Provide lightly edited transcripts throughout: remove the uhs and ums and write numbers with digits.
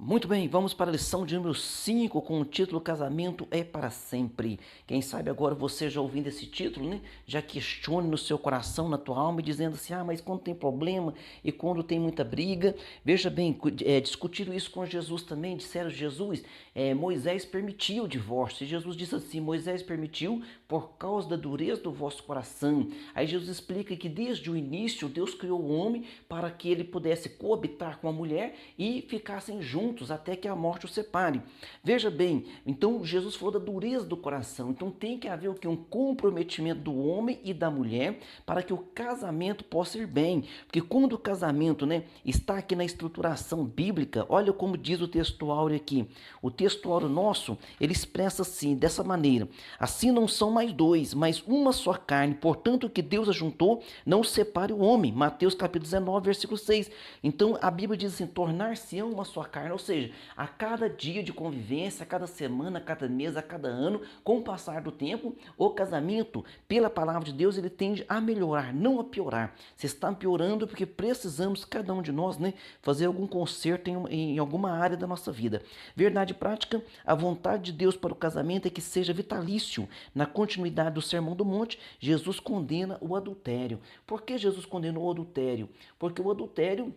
Muito bem, vamos para a lição de número 5 com o título Casamento é para sempre. Quem sabe agora você já ouvindo esse título, né? Já questione no seu coração, na tua alma, dizendo assim, mas quando tem problema e quando tem muita briga, veja bem, discutiram isso com Jesus também, disseram Jesus, Moisés permitiu o divórcio, e Jesus disse assim, Moisés permitiu por causa da dureza do vosso coração. Aí Jesus explica que desde o início Deus criou o homem para que ele pudesse coabitar com a mulher e ficassem juntos até que a morte os separe. Veja bem, então Jesus falou da dureza do coração. Então tem que haver o que? Um comprometimento do homem e da mulher para que o casamento possa ir bem. Porque quando o casamento, está aqui na estruturação bíblica, olha como diz o texto áureo aqui. O texto áureo nosso, ele expressa assim, dessa maneira. Assim não são mais dois, mas uma só carne. Portanto, o que Deus ajuntou, não separe o homem. Mateus capítulo 19, versículo 6. Então a Bíblia diz assim, tornar-se-ão uma só carne. Ou seja, a cada dia de convivência, a cada semana, a cada mês, a cada ano, com o passar do tempo, o casamento, pela palavra de Deus, ele tende a melhorar, não a piorar. Se está piorando porque precisamos, cada um de nós, fazer algum conserto em alguma área da nossa vida. Verdade prática, a vontade de Deus para o casamento é que seja vitalício. Na continuidade do Sermão do Monte, Jesus condena o adultério. Por que Jesus condenou o adultério? Porque o adultério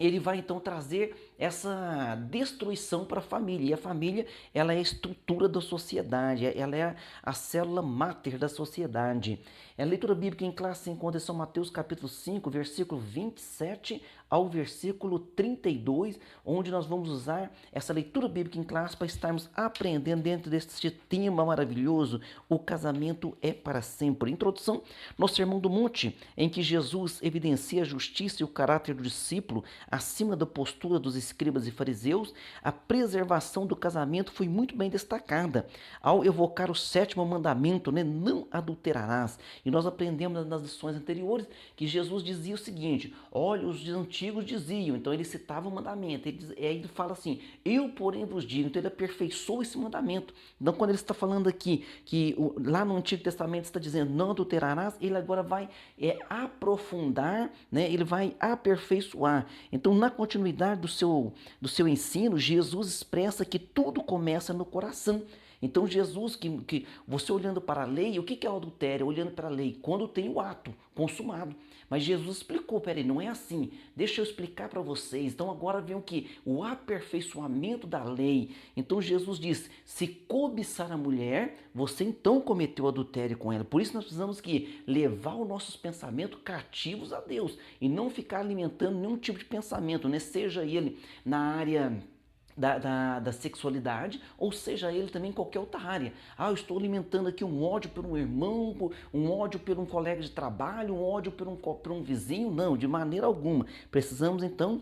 ele vai então trazer essa destruição para a família. E a família, ela é a estrutura da sociedade, ela é a célula máter da sociedade. A leitura bíblica em classe encontra São Mateus capítulo 5, versículo 27 ao versículo 32, onde nós vamos usar essa leitura bíblica em classe para estarmos aprendendo dentro deste tema maravilhoso, o casamento é para sempre. Introdução no Sermão do Monte, em que Jesus evidencia a justiça e o caráter do discípulo, acima da postura dos escribas e fariseus, a preservação do casamento foi muito bem destacada ao evocar o sétimo mandamento, não adulterarás. E nós aprendemos nas lições anteriores que Jesus dizia o seguinte, olha, os antigos diziam, então ele citava o mandamento, ele fala assim, eu porém vos digo, então ele aperfeiçoou esse mandamento. Então quando ele está falando aqui, que lá no Antigo Testamento está dizendo não adulterarás, ele agora vai aprofundar, ele vai aperfeiçoar. Então, na continuidade do seu ensino, Jesus expressa que tudo começa no coração. Então, Jesus, que você olhando para a lei, o que é o adultério? Olhando para a lei, quando tem o ato consumado. Mas Jesus explicou, peraí, não é assim. Deixa eu explicar para vocês. Então, agora vem o que? O aperfeiçoamento da lei. Então, Jesus diz, se cobiçar a mulher, você então cometeu adultério com ela. Por isso, nós precisamos que levar os nossos pensamentos cativos a Deus e não ficar alimentando nenhum tipo de pensamento, seja ele na área da sexualidade, ou seja ele também em qualquer outra área. Eu estou alimentando aqui um ódio por um irmão, um ódio por um colega de trabalho, um ódio por um vizinho. Não, de maneira alguma. Precisamos então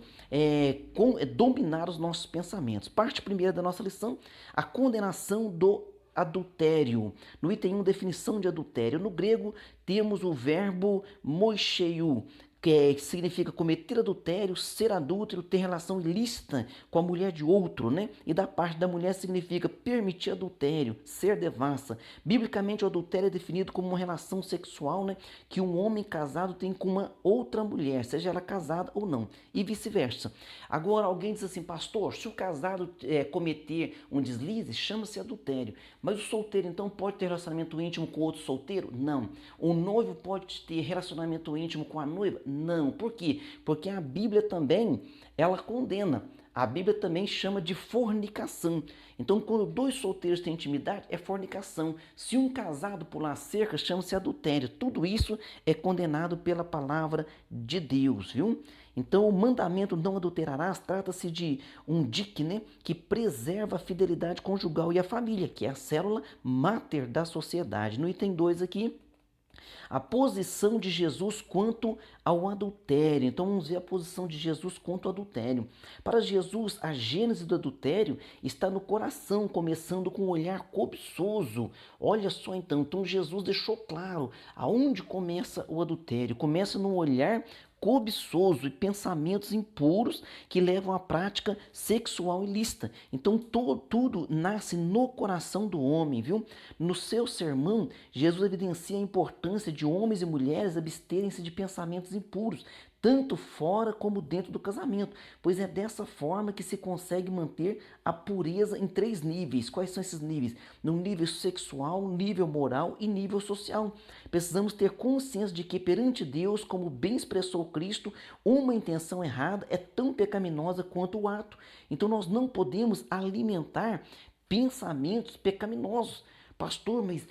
dominar os nossos pensamentos. Parte primeira da nossa lição, a condenação do adultério. No item 1, definição de adultério. No grego, temos o verbo moicheiu, que significa cometer adultério, ser adúltero, ter relação ilícita com a mulher de outro, E da parte da mulher significa permitir adultério, ser devassa. Biblicamente, o adultério é definido como uma relação sexual, que um homem casado tem com uma outra mulher, seja ela casada ou não, e vice-versa. Agora, alguém diz assim, pastor, se o casado cometer um deslize, chama-se adultério. Mas o solteiro, então, pode ter relacionamento íntimo com outro solteiro? Não. O noivo pode ter relacionamento íntimo com a noiva? Não. Por quê? Porque a Bíblia também, ela condena. A Bíblia também chama de fornicação. Então, quando dois solteiros têm intimidade, é fornicação. Se um casado pular cerca, chama-se adultério. Tudo isso é condenado pela palavra de Deus, viu? Então, o mandamento não adulterarás trata-se de um dique, que preserva a fidelidade conjugal e a família, que é a célula máter da sociedade. No item 2 aqui, a posição de Jesus quanto ao adultério. Então vamos ver a posição de Jesus quanto ao adultério. Para Jesus, a gênese do adultério está no coração, começando com um olhar cobiçoso. Olha só então Jesus deixou claro aonde começa o adultério. Começa no olhar cobiçoso e pensamentos impuros que levam à prática sexual ilícita. Então tudo nasce no coração do homem, viu? No seu sermão, Jesus evidencia a importância de homens e mulheres absterem-se de pensamentos impuros, tanto fora como dentro do casamento, pois é dessa forma que se consegue manter a pureza em 3 níveis. Quais são esses níveis? No nível sexual, nível moral e nível social. Precisamos ter consciência de que perante Deus, como bem expressou Cristo, uma intenção errada é tão pecaminosa quanto o ato. Então nós não podemos alimentar pensamentos pecaminosos. Pastor, mas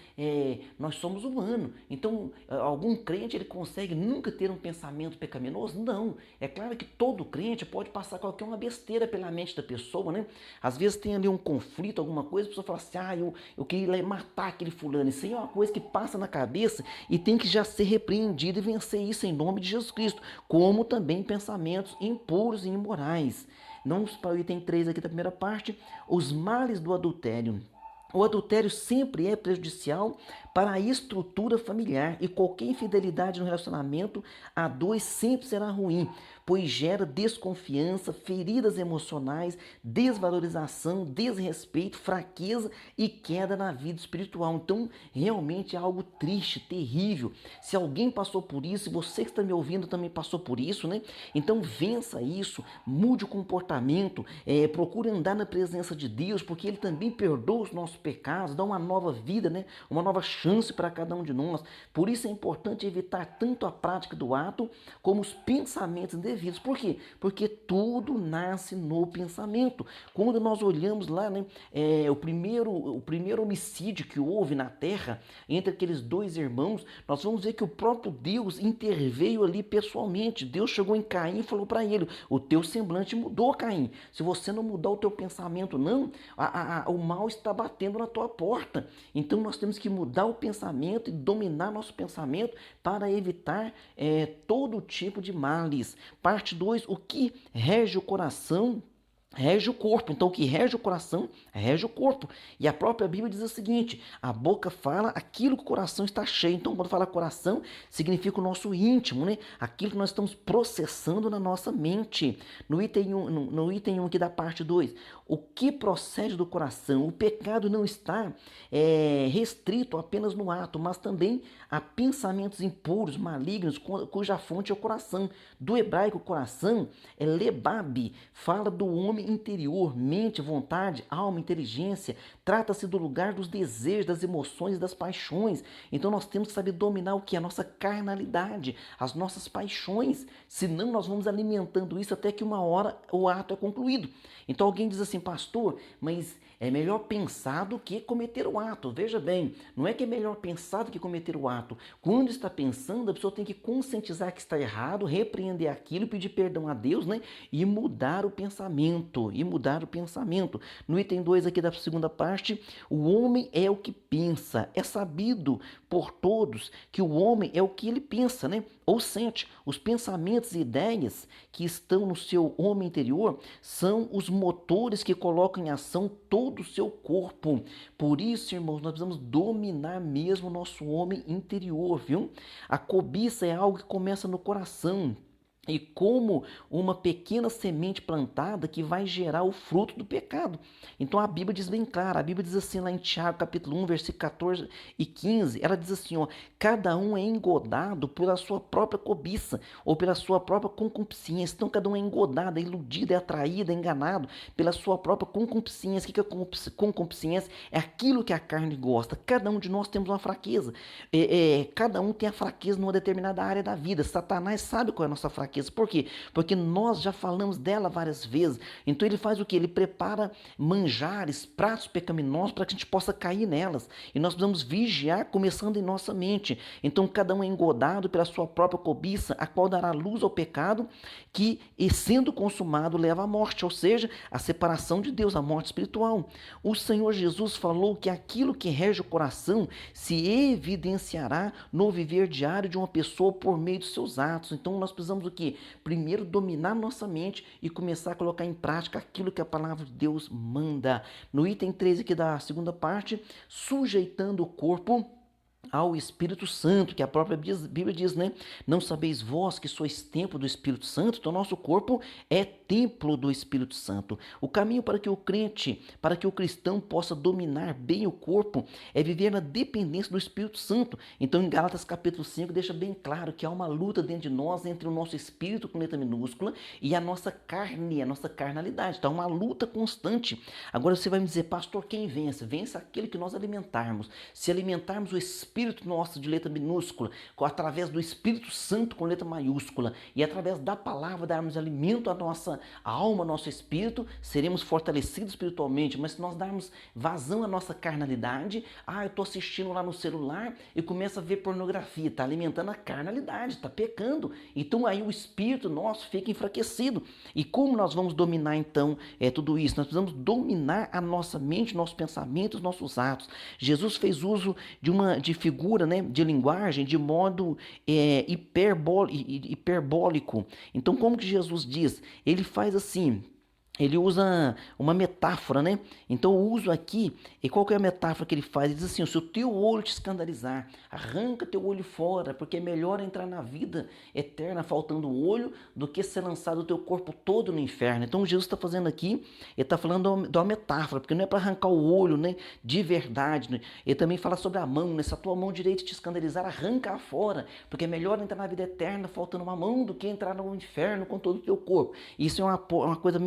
nós somos humanos, então algum crente ele consegue nunca ter um pensamento pecaminoso? Não, é claro que todo crente pode passar qualquer uma besteira pela mente da pessoa, né? Às vezes tem ali um conflito, alguma coisa, a pessoa fala assim, eu queria matar aquele fulano. Isso aí é uma coisa que passa na cabeça e tem que já ser repreendido e vencer isso em nome de Jesus Cristo, como também pensamentos impuros e imorais. Vamos para o item 3 aqui da primeira parte, os males do adultério. O adultério sempre é prejudicial para a estrutura familiar e qualquer infidelidade no relacionamento a dois sempre será ruim, pois gera desconfiança, feridas emocionais, desvalorização, desrespeito, fraqueza e queda na vida espiritual. Então, realmente é algo triste, terrível. Se alguém passou por isso, se você que está me ouvindo também passou por isso, né? Então, vença isso, mude o comportamento, procure andar na presença de Deus, porque Ele também perdoa os nossos pecados, dá uma nova vida, né? Uma nova chance para cada um de nós. Por isso é importante evitar tanto a prática do ato como os pensamentos indevidos. Por quê? Porque tudo nasce no pensamento. Quando nós olhamos lá, né, o primeiro homicídio que houve na terra entre aqueles dois irmãos, nós vamos ver que o próprio Deus interveio ali pessoalmente. Deus chegou em Caim e falou para ele: o teu semblante mudou, Caim. Se você não mudar o teu pensamento, não, o mal está batendo na tua porta. Então nós temos que mudar o pensamento e dominar nosso pensamento para evitar todo tipo de males. Parte 2, o que rege o coração rege o corpo. Então o que rege o coração rege o corpo. E a própria Bíblia diz o seguinte: a boca fala aquilo que o coração está cheio. Então quando fala coração, significa o nosso íntimo, né? Aquilo que nós estamos processando na nossa mente. No item 1, no item 1 aqui da parte 2, o que procede do coração? O pecado não está restrito apenas no ato, mas também a pensamentos impuros, malignos, cuja fonte é o coração. Do hebraico, coração é lebab, fala do homem interior, mente, vontade, alma, inteligência. Trata-se do lugar dos desejos, das emoções e das paixões. Então nós temos que saber dominar o que? A nossa carnalidade, as nossas paixões. Senão nós vamos alimentando isso até que uma hora o ato é concluído. Então alguém diz assim: pastor, mas é melhor pensar do que cometer o ato. Veja bem, não é que é melhor pensar do que cometer o ato. Quando está pensando, a pessoa tem que conscientizar que está errado, repreender aquilo, pedir perdão a Deus, né? E mudar o pensamento. No item 2 aqui da segunda parte, o homem é o que pensa. É sabido por todos que o homem é o que ele pensa, né? Ou sente. Os pensamentos e ideias que estão no seu homem interior são os motores que colocam em ação todo o seu corpo. Por isso, irmãos, nós precisamos dominar mesmo o nosso homem interior, viu? A cobiça é algo que começa no coração. E como uma pequena semente plantada que vai gerar o fruto do pecado. Então a Bíblia diz bem claro, a Bíblia diz assim lá em Tiago capítulo 1, versículo 14 e 15, ela diz assim, ó: cada um é engodado pela sua própria cobiça ou pela sua própria concupiscência. Então cada um é engodado, é iludido, é atraído, é enganado pela sua própria concupiscência. O que é concupiscência? É aquilo que a carne gosta. Cada um de nós temos uma fraqueza. Cada um tem a fraqueza numa determinada área da vida. Satanás sabe qual é a nossa fraqueza. Por quê? Porque nós já falamos dela várias vezes. Então ele faz o quê? Ele prepara manjares, pratos pecaminosos para que a gente possa cair nelas. E nós precisamos vigiar, começando em nossa mente. Então cada um é engodado pela sua própria cobiça, a qual dará luz ao pecado, que, e sendo consumado, leva à morte, ou seja, a separação de Deus, a morte espiritual. O Senhor Jesus falou que aquilo que rege o coração se evidenciará no viver diário de uma pessoa por meio dos seus atos. Então nós precisamos o quê? Primeiro dominar nossa mente e começar a colocar em prática aquilo que a palavra de Deus manda. No item 13 aqui da segunda parte, sujeitando o corpo ao Espírito Santo, que a própria Bíblia diz, né? Não sabeis vós que sois templo do Espírito Santo? Então, nosso corpo é templo do Espírito Santo. O caminho para que o crente, para que o cristão possa dominar bem o corpo, é viver na dependência do Espírito Santo. Então, em Gálatas capítulo 5, deixa bem claro que há uma luta dentro de nós entre o nosso espírito, com letra minúscula, e a nossa carne, a nossa carnalidade. Então, é uma luta constante. Agora, você vai me dizer, pastor, quem vence? Vence aquele que nós alimentarmos. Se alimentarmos o espírito nosso de letra minúscula, através do Espírito Santo com letra maiúscula, e através da palavra darmos alimento à nossa alma, ao nosso espírito, seremos fortalecidos espiritualmente. Mas se nós darmos vazão à nossa carnalidade, eu estou assistindo lá no celular e começo a ver pornografia, está alimentando a carnalidade, está pecando. Então aí o espírito nosso fica enfraquecido. E como nós vamos dominar então tudo isso? Nós precisamos dominar a nossa mente, nossos pensamentos, nossos atos. Jesus fez uso de figura, né, de linguagem, de modo hiperbólico. Então como que Jesus diz? Ele faz assim, ele usa uma metáfora, né? Então eu uso aqui, e qual que é a metáfora que ele faz? Ele diz assim, se o teu olho te escandalizar, arranca teu olho fora, porque é melhor entrar na vida eterna faltando o olho, do que ser lançado o teu corpo todo no inferno. Então Jesus está fazendo aqui, ele está falando de uma metáfora, porque não é para arrancar o olho, né, de verdade, né? Ele também fala sobre a mão, né? Se a tua mão direita te escandalizar, arranca-a fora, porque é melhor entrar na vida eterna faltando uma mão, do que entrar no inferno com todo o teu corpo. Isso é uma coisa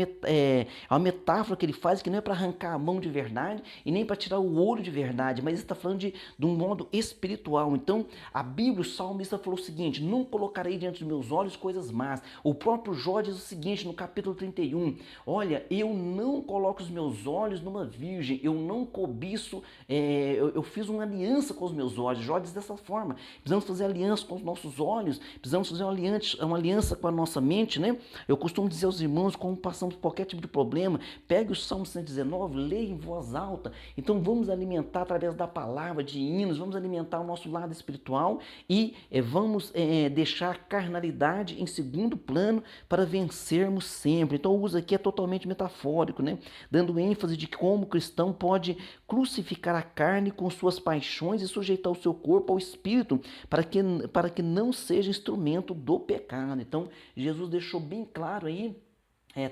uma metáfora que ele faz, que não é para arrancar a mão de verdade e nem para tirar o olho de verdade, mas ele está falando de um modo espiritual. Então a Bíblia, o salmista falou o seguinte: não colocarei diante dos meus olhos coisas más. O próprio Jó diz o seguinte no capítulo 31, olha, eu não coloco os meus olhos numa virgem, eu não cobiço, eu fiz uma aliança com os meus olhos. Jó diz dessa forma, precisamos fazer aliança com os nossos olhos, precisamos fazer uma aliança com a nossa mente, né? Eu costumo dizer aos irmãos, como passamos por qualquer tipo de problema, pegue o Salmo 119, leia em voz alta. Então vamos alimentar através da palavra, de hinos, vamos alimentar o nosso lado espiritual e vamos deixar a carnalidade em segundo plano para vencermos sempre. Então o uso aqui é totalmente metafórico, né? Dando ênfase de como o cristão pode crucificar a carne com suas paixões e sujeitar o seu corpo ao espírito para que não seja instrumento do pecado. Então Jesus deixou bem claro aí,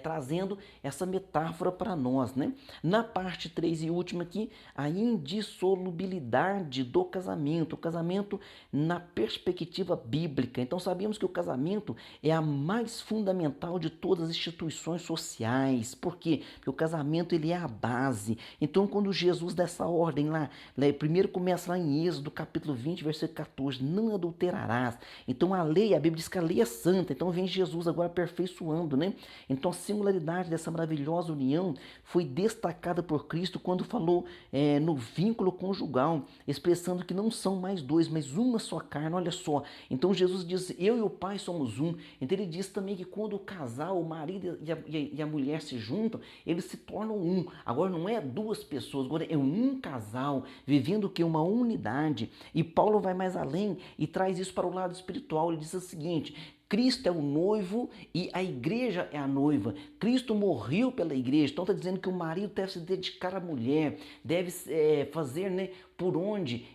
trazendo essa metáfora para nós, né? Na parte 3 e última aqui, a indissolubilidade do casamento. O casamento na perspectiva bíblica. Então sabemos que o casamento é a mais fundamental de todas as instituições sociais. Por quê? Porque o casamento ele é a base. Então quando Jesus dá essa ordem lá, primeiro começa lá em Êxodo capítulo 20, versículo 14, não adulterarás. Então a Bíblia diz que a lei é santa. Então vem Jesus agora aperfeiçoando, né? Então a singularidade dessa maravilhosa união foi destacada por Cristo quando falou no vínculo conjugal, expressando que não são mais dois, mas uma só carne. Olha só, então Jesus diz, eu e o Pai somos um. Então ele diz também que quando o casal, o marido e a mulher se juntam, eles se tornam um. Agora não é duas pessoas, agora é um casal, vivendo que uma unidade. E Paulo vai mais além e traz isso para o lado espiritual. Ele diz o seguinte: Cristo é o noivo e a igreja é a noiva. Cristo morreu pela igreja. Então está dizendo que o marido deve se dedicar à mulher, deve fazer, né, por onde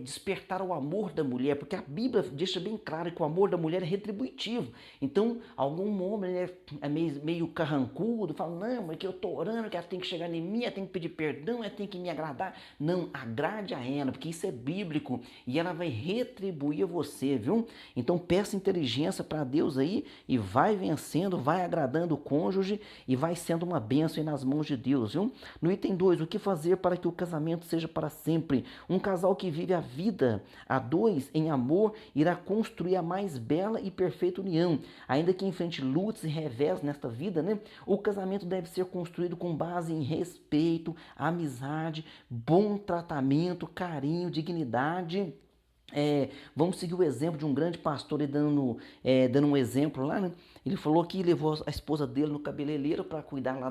despertar o amor da mulher, porque a Bíblia deixa bem claro que o amor da mulher é retributivo. Então algum homem é meio carrancudo, fala, não, mas que eu estou orando, que ela tem que chegar em mim, ela tem que pedir perdão, ela tem que me agradar. Não, agrade a ela, porque isso é bíblico e ela vai retribuir a você, viu? Então peça inteligência para Deus aí e vai vencendo, vai agradando o cônjuge e vai sendo uma bênção aí nas mãos de Deus, viu? No item 2, o que fazer para que o casamento seja para sempre? Um casal que vive a vida a dois em amor irá construir a mais bela e perfeita união. Ainda que enfrente lutas e revés nesta vida, né? O casamento deve ser construído com base em respeito, amizade, bom tratamento, carinho, dignidade. Vamos seguir o exemplo de um grande pastor dando um exemplo lá, né? Ele Ele falou que levou a esposa dele no cabeleireiro para cuidar lá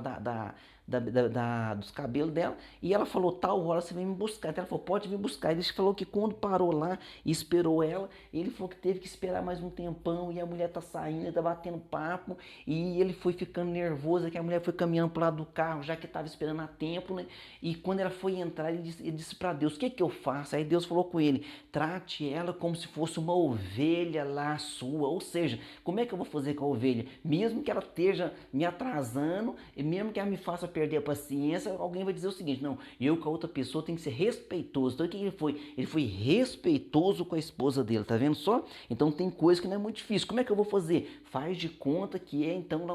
dos cabelos dela. E ela falou, tal hora você vem me buscar. Então ela falou, pode vir buscar. Ele falou que quando parou lá e esperou ela, ele falou que teve que esperar mais um tempão. E a mulher tá saindo, tá batendo papo. E ele foi ficando nervoso, que a mulher foi caminhando pro lado do carro, já que estava esperando há tempo, né? E quando ela foi entrar, ele disse para Deus, o que que eu faço? Aí Deus falou com ele, trate ela como se fosse uma ovelha lá sua. Ou seja, como é que eu vou fazer com a ovelha? Mesmo que ela esteja me atrasando, e mesmo que ela me faça perder a paciência, alguém vai dizer o seguinte, não, eu com a outra pessoa tem que ser respeitoso. Então o que ele foi? Ele foi respeitoso com a esposa dele, tá vendo só? Então tem coisa que não é muito difícil. Como é que eu vou fazer? Faz de conta que é então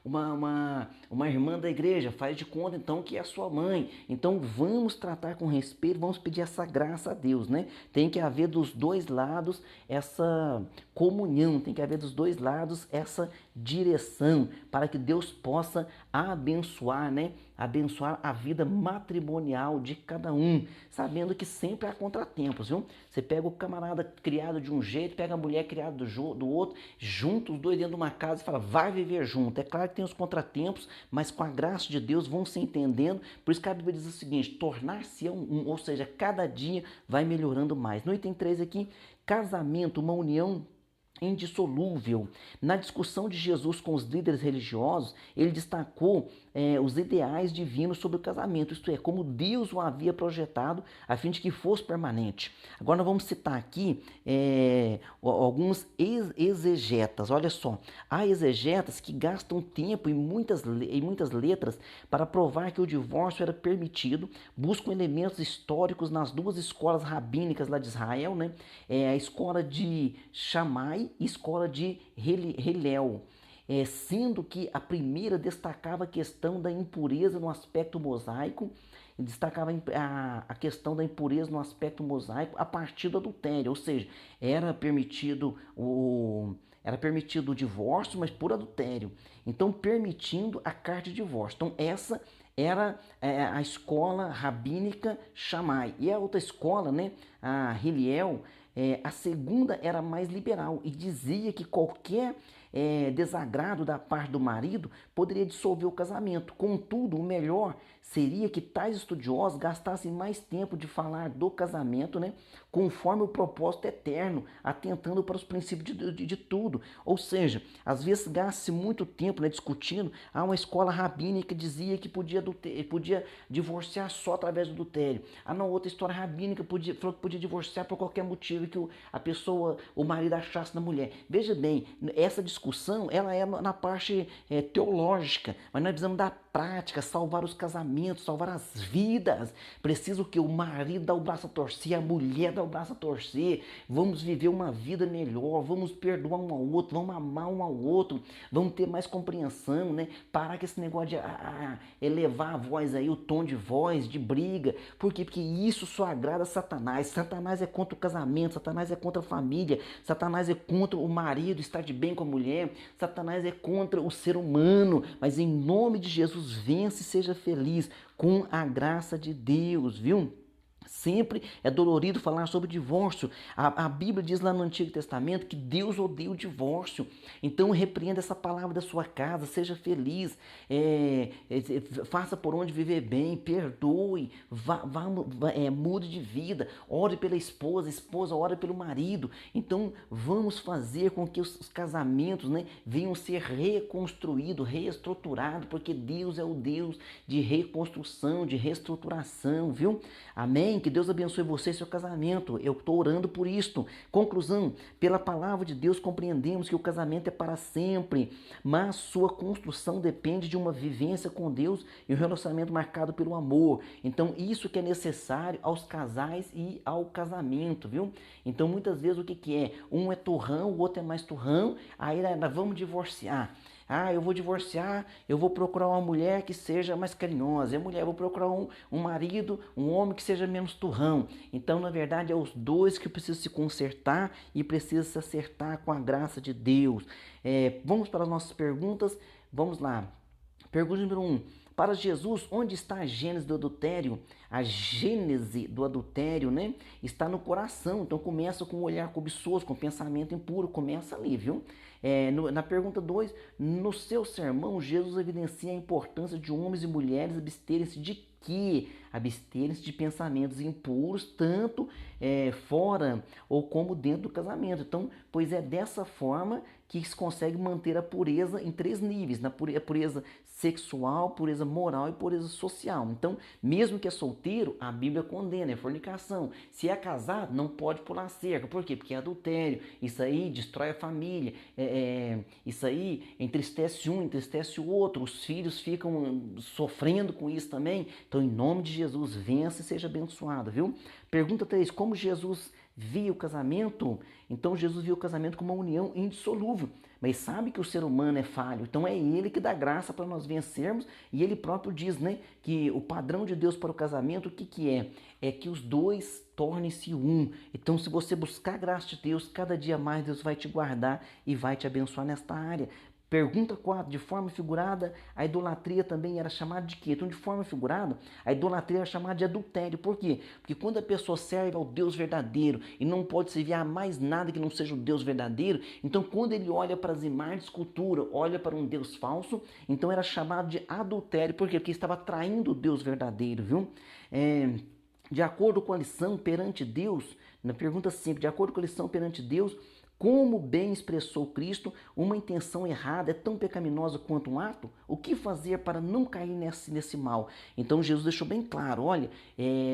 uma irmã da igreja, faz de conta então que é a sua mãe. Então vamos tratar com respeito, vamos pedir essa graça a Deus, né? Tem que haver dos dois lados essa comunhão, tem que haver dos dois lados essa direção para que Deus possa abençoar, né? Abençoar a vida matrimonial de cada um, sabendo que sempre há contratempos, viu? Você pega o camarada criado de um jeito, pega a mulher criada do outro, junta os dois dentro de uma casa e fala, vai viver junto. É claro que tem os contratempos, mas com a graça de Deus vão se entendendo. Por isso que a Bíblia diz o seguinte, tornar-se um, ou seja, cada dia vai melhorando mais. No item 3 aqui, casamento, uma união indissolúvel. Na discussão de Jesus com os líderes religiosos, ele destacou os ideais divinos sobre o casamento, isto é, como Deus o havia projetado a fim de que fosse permanente. Agora nós vamos citar aqui alguns exegetas. Olha só, há exegetas que gastam tempo e muitas letras para provar que o divórcio era permitido, buscam elementos históricos nas duas escolas rabínicas lá de Israel, né? A escola de Shammai e escola de Hillel. Sendo que a primeira destacava a questão da impureza no aspecto mosaico, destacava a questão da impureza no aspecto mosaico a partir do adultério, ou seja, era permitido o divórcio, mas por adultério. Então, permitindo a carta de divórcio. Então, essa era a escola rabínica Shammai. E a outra escola, né, a Hillel, a segunda era mais liberal e dizia que qualquer desagrado da parte do marido poderia dissolver o casamento. Contudo, o melhor seria que tais estudiosos gastassem mais tempo de falar do casamento, né, conforme o propósito eterno, atentando para os princípios de tudo. Ou seja, às vezes gasta-se muito tempo, né, discutindo. Há uma escola rabínica que dizia que podia divorciar só através do adultério. Há uma outra história rabínica falou que podia divorciar por qualquer motivo que o marido achasse na mulher. Veja bem, essa discussão ela é na parte teológica, mas nós precisamos da prática, salvar os casamentos, salvar as vidas. Preciso que o marido dá o braço a torcer, a mulher dá o braço a torcer. Vamos viver uma vida melhor, vamos perdoar um ao outro, vamos amar um ao outro, vamos ter mais compreensão, né? Parar com esse negócio de elevar a voz aí, o tom de voz, de briga. Por quê? Porque isso só agrada a Satanás. Satanás é contra o casamento, Satanás é contra a família, Satanás é contra o marido estar de bem com a mulher, Satanás é contra o ser humano. Mas em nome de Jesus, vence e seja feliz com a graça de Deus, viu? Sempre é dolorido falar sobre divórcio. A Bíblia diz lá no Antigo Testamento que Deus odeia o divórcio. Então repreenda essa palavra da sua casa, seja feliz, faça por onde viver bem, perdoe, mude de vida, ore pela esposa, esposa ore pelo marido. Então vamos fazer com que os casamentos, né, venham ser reconstruídos, reestruturados, porque Deus é o Deus de reconstrução, de reestruturação, viu? Amém? Que Deus abençoe você e seu casamento. Eu estou orando por isto. Conclusão, pela palavra de Deus compreendemos que o casamento é para sempre, mas sua construção depende de uma vivência com Deus e um relacionamento marcado pelo amor. Então isso que é necessário aos casais e ao casamento, viu? Então muitas vezes o que é? Um é turrão, o outro é mais turrão, aí nós vamos divorciar. Eu vou divorciar, eu vou procurar uma mulher que seja mais carinhosa. Eu vou procurar um marido, um homem que seja menos turrão. Então, na verdade, é os dois que precisam se consertar e precisam se acertar com a graça de Deus. Vamos para as nossas perguntas. Vamos lá. Pergunta número 1. Para Jesus, onde está a gênese do adultério? A gênese do adultério, né, está no coração. Então começa com um olhar cobiçoso, com pensamento impuro, começa ali, viu? Na pergunta 2, no seu sermão, Jesus evidencia a importância de homens e mulheres absterem-se de quê? Absterem-se de pensamentos impuros, tanto fora ou como dentro do casamento. Então, pois é dessa forma que se consegue manter a pureza em 3 níveis, na pureza sexual, pureza moral e pureza social. Então, mesmo que é solteiro, a Bíblia condena, é fornicação. Se é casado, não pode pular cerca. Por quê? Porque é adultério. Isso aí destrói a família. Isso aí entristece um, entristece o outro. Os filhos ficam sofrendo com isso também. Então, em nome de Jesus, vença e seja abençoado, viu? Pergunta 3, como Jesus via o casamento? Então Jesus via o casamento como uma união indissolúvel, mas sabe que o ser humano é falho, então é ele que dá graça para nós vencermos, e ele próprio diz, né, que o padrão de Deus para o casamento, o que que é? É que os dois tornem-se um. Então, se você buscar a graça de Deus, cada dia mais Deus vai te guardar e vai te abençoar nesta área. Pergunta 4, de forma figurada, a idolatria também era chamada de quê? Então, de forma figurada, a idolatria era chamada de adultério. Por quê? Porque quando a pessoa serve ao Deus verdadeiro e não pode servir a mais nada que não seja o Deus verdadeiro, então quando ele olha para as imagens de escultura, olha para um Deus falso, então era chamado de adultério. Por quê? Porque estava traindo o Deus verdadeiro, viu? De acordo com a lição perante Deus, na pergunta 5, de acordo com a lição perante Deus, como bem expressou Cristo, uma intenção errada é tão pecaminosa quanto um ato? O que fazer para não cair nesse mal? Então Jesus deixou bem claro, olha,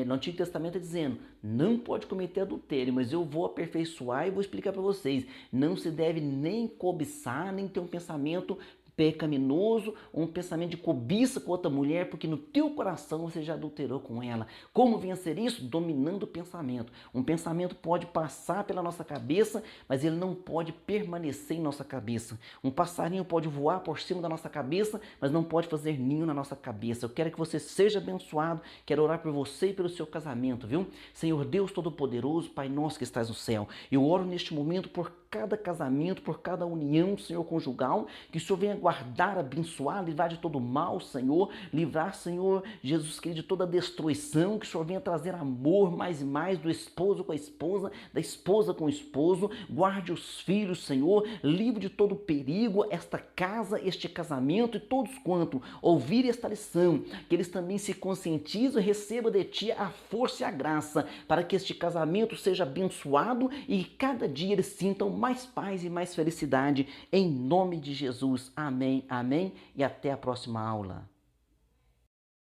no Antigo Testamento é dizendo, não pode cometer adultério, mas eu vou aperfeiçoar e vou explicar para vocês. Não se deve nem cobiçar, nem ter um pensamento pecaminoso, um pensamento de cobiça com outra mulher, porque no teu coração você já adulterou com ela. Como vencer isso? Dominando o pensamento. Um pensamento pode passar pela nossa cabeça, mas ele não pode permanecer em nossa cabeça. Um passarinho pode voar por cima da nossa cabeça, mas não pode fazer ninho na nossa cabeça. Eu quero que você seja abençoado, quero orar por você e pelo seu casamento, viu? Senhor Deus Todo-Poderoso, Pai nosso que estás no céu, eu oro neste momento por cada casamento, por cada união, Senhor, conjugal, que o Senhor venha guardar, abençoar, livrar de todo mal, Senhor, livrar, Senhor, Jesus Cristo, de toda destruição, que o Senhor venha trazer amor mais e mais do esposo com a esposa, da esposa com o esposo, guarde os filhos, Senhor, livre de todo perigo, esta casa, este casamento e todos quanto ouvirem esta lição, que eles também se conscientizem e recebam de Ti a força e a graça, para que este casamento seja abençoado e cada dia eles sintam mais paz e mais felicidade, em nome de Jesus. Amém, amém, e até a próxima aula.